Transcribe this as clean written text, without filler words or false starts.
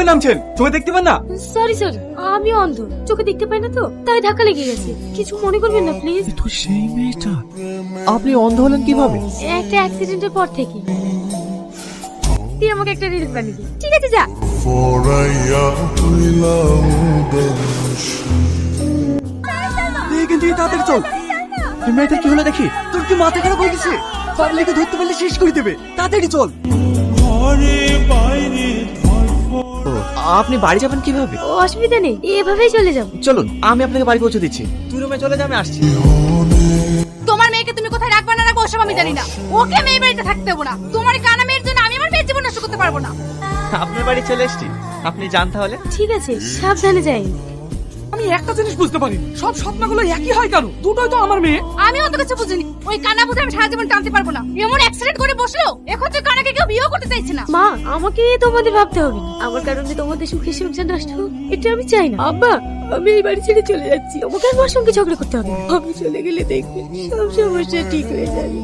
নামছেন? চোখে দেখতে পান না? সরি স্যার, আমি অন্ধ, চোখে দেখতে পাই না তো, তাই ধাক্কা লেগে গেছে। কিছু মনে করবেন না প্লিজ। তো সেই মেয়েটা। আপনি অন্ধ হলেন কিভাবে? একটা অ্যাক্সিডেন্টের পর থেকে। তুই আমাকে একটা রিলস বানিয়ে দে। ঠিক আছে, যা। এখান থেকে তাড়াতাড়ি চল। এই মেয়েটা কি হলো দেখি। তোর কি মাথা খারাপ হয়ে গেছে? পাবলিকে ধরতে পারলে শেষ করে দেবে। তাড়াতাড়ি চল। আপনি বাড়ি যাবেন কিভাবে? অসুবিধা নেই, এভাবেই চলে যাব। চলুন, আমি আপনাকে বাড়ি পৌঁছে দিচ্ছি। তুই রুমে চলে যা, আমি আসছি। তোমার মেয়েকে তুমি কোথায় রাখবে না রাখবো ওসব আমি জানি না। ওকে মেয়ে বাড়িতে থাকতে দেবো না। তোমার কানা মেয়ের জন্য আমি আমার মেয়ের জীবন নষ্ট করতে পারবো না। আপনার বাড়ি চলে এসেছি, আপনি যান তাহলে। ঠিক আছে, সাবধানে যাই। আমি একটা জিনিস বুঝতে পারি, সব স্বপ্নগুলো একই হয় কেন? দুটোই তো আমার মেয়ে। আমি অত কিছু বুঝিনি। ওই কানা বুঝে আমি সারা জীবন টানতে পারবো না। এমন অ্যাক্সিডেন্ট করে বসলো, এখন তো কানাকে কেউ বিয়েও করতে চাইছে না। মা, আমাকে তোমাদের ভাবতে হবে না। আমার কারণে তোমাদের সুখে সংসার নষ্ট হোক, এটা আমি চাই না। আব্বা, আমি এই বাড়ি ছেড়ে চলে যাচ্ছি। তোমাকে আর মার সঙ্গে ঝগড়া করতে হবে না। আমি চলে গেলে দেখবে সব সমস্যা ঠিক হয়ে যাবে।